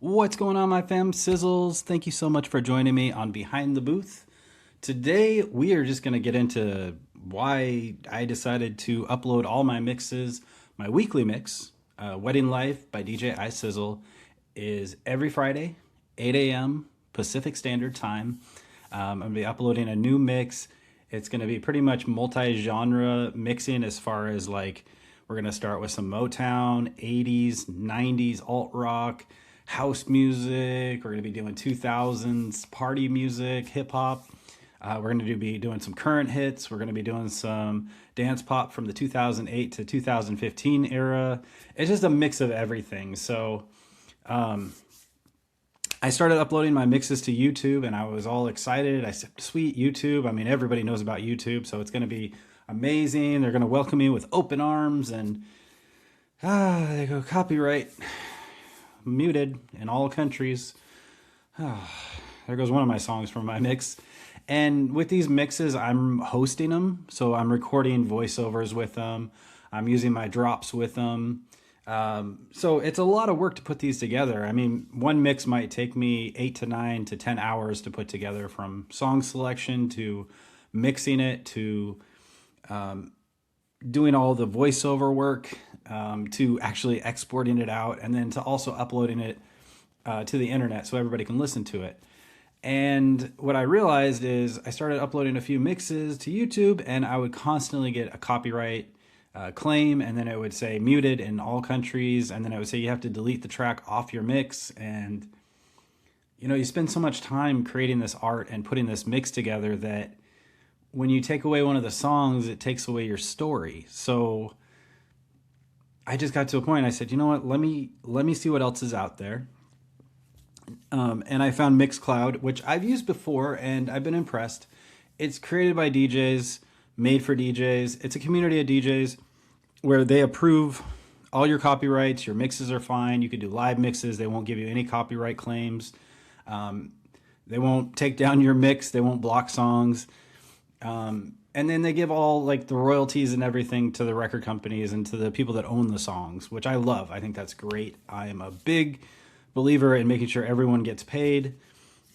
What's going on, my fam sizzles? Thank you so much for joining me on Behind the Booth. Today, we are just going to get into why I decided to upload all my mixes. My weekly mix, Wedding Life by DJ iSizzle, is every Friday, 8 a.m. Pacific Standard Time. I'm going to be uploading a new mix. It's going to be pretty much multi-genre mixing as far as like, we're going to start with some Motown, 80s, 90s, alt rock, house music. We're going to be doing 2000s party music, hip hop. We're going to be doing some current hits. We're going to be doing some dance pop from the 2008 to 2015 era. It's just a mix of everything. So I started uploading my mixes to YouTube and I was all excited. I said, sweet YouTube. I mean, everybody knows about YouTube, so it's going to be amazing. They're going to welcome me with open arms, and they go copyright muted in all countries. There goes one of my songs from my mix. And with these mixes, I'm hosting them. So I'm recording voiceovers with them. I'm using my drops with them. So it's a lot of work to put these together. I mean, one mix might take me 8 to 9 to 10 hours to put together, from song selection to mixing it to doing all the voiceover work, to actually exporting it out, and then to also uploading it to the internet so everybody can listen to it. And what I realized is I started uploading a few mixes to YouTube and I would constantly get a copyright claim, and then it would say muted in all countries, and then it would say you have to delete the track off your mix. And you know, you spend so much time creating this art and putting this mix together that when you take away one of the songs, it takes away your story. So I just got to a point, I said, you know what, let me see what else is out there. And I found Mixcloud, which I've used before and I've been impressed. It's created by DJs, made for DJs. It's a community of DJs where they approve all your copyrights. Your mixes are fine. You can do live mixes. They won't give you any copyright claims. They won't take down your mix. They won't block songs. And then they give all like the royalties and everything to the record companies and to the people that own the songs, which I love. I think that's great. I am a big believer in making sure everyone gets paid.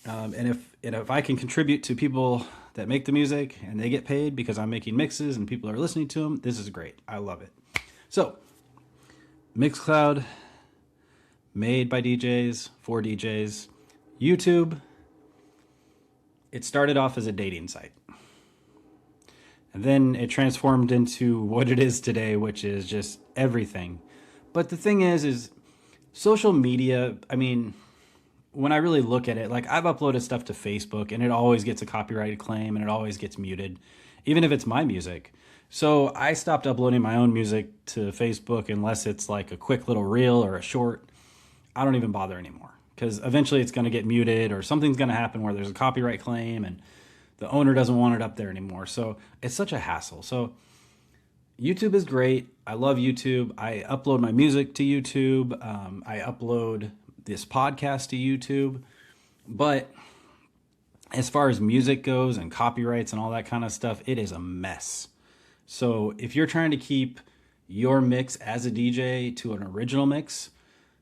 And if I can contribute to people that make the music and they get paid because I'm making mixes and people are listening to them, this is great. I love it. So Mixcloud, made by DJs, for DJs. YouTube, it started off as a dating site. And then it transformed into what it is today, which is just everything. But the thing is social media, I mean, when I really look at it, like I've uploaded stuff to Facebook and it always gets a copyrighted claim and it always gets muted, even if it's my music. So I stopped uploading my own music to Facebook unless it's like a quick little reel or a short. I don't even bother anymore because eventually it's going to get muted or something's going to happen where there's a copyright claim and the owner doesn't want it up there anymore. So it's such a hassle. So YouTube is great. I love YouTube. I upload my music to YouTube. I upload this podcast to YouTube. But as far as music goes and copyrights and all that kind of stuff, it is a mess. So if you're trying to keep your mix as a DJ to an original mix,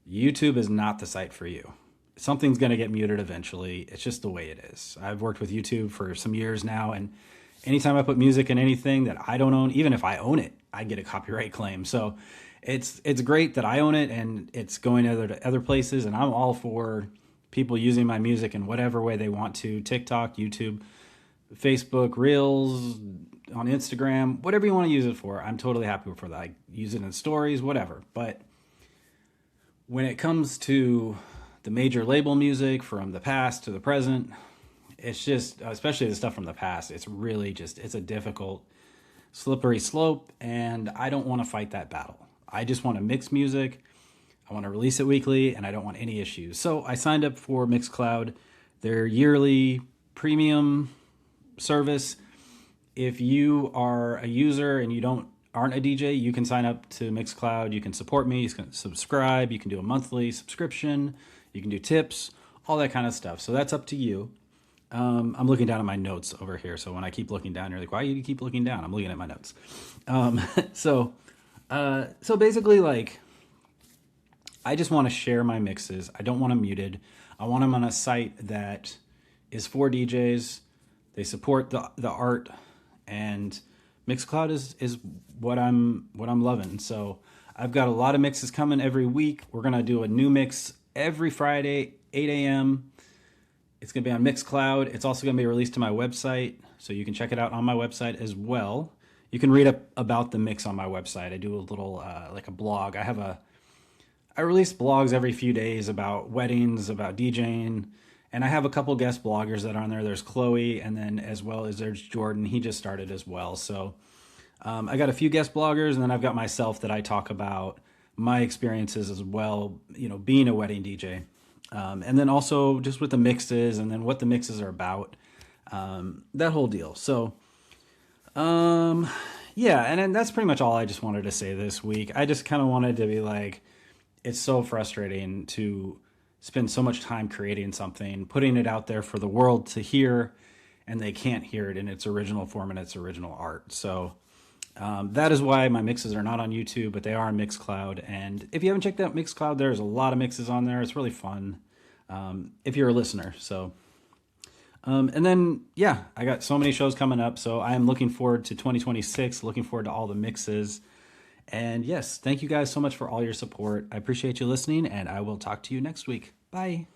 YouTube is not the site for you. Something's going to get muted eventually. It's just the way it is. I've worked with YouTube for some years now, and anytime I put music in anything that I don't own, even if I own it, I get a copyright claim. So it's great that I own it and it's going to other places, and I'm all for people using my music in whatever way they want to. TikTok, YouTube, Facebook, Reels, on Instagram, whatever you want to use it for. I'm totally happy for that. I use it in stories, whatever. But when it comes to the major label music from the past to the present, it's just, especially the stuff from the past, it's really just, it's a difficult, slippery slope, and I don't want to fight that battle. I just want to mix music. I want to release it weekly, and I don't want any issues. So I signed up for Mixcloud, their yearly premium service. If you are a user and you aren't a DJ, you can sign up to Mixcloud. You can support me. You can subscribe. You can do a monthly subscription. You can do tips, all that kind of stuff. So that's up to you. I'm looking down at my notes over here. So when I keep looking down, you're like, why do you keep looking down? I'm looking at my notes. So basically, like, I just want to share my mixes. I don't want them muted. I want them on a site that is for DJs. They support the art, and Mixcloud is what I'm loving. So I've got a lot of mixes coming every week. We're gonna do a new mix every Friday, 8 a.m. It's gonna be on Mixcloud. It's also gonna be released to my website, so you can check it out on my website as well. You can read up about the mix on my website. I do a little like a blog. I release blogs every few days about weddings, about DJing, and I have a couple guest bloggers that are on there. There's Chloe, and then as well as there's Jordan. He just started as well. So I got a few guest bloggers, and then I've got myself that I talk about my experiences as well, you know, being a wedding DJ. And then also just with the mixes, and then what the mixes are about, that whole deal. So yeah, and then that's pretty much all I just wanted to say this week. I just kind of wanted to be like, it's so frustrating to spend so much time creating something, putting it out there for the world to hear, and they can't hear it in its original form and its original art. So that is why my mixes are not on YouTube, but they are on Mixcloud. And if you haven't checked out Mixcloud, there's a lot of mixes on there. It's really fun if you're a listener. So, and then, yeah, I got so many shows coming up. So I am looking forward to 2026, looking forward to all the mixes. And yes, thank you guys so much for all your support. I appreciate you listening, and I will talk to you next week. Bye.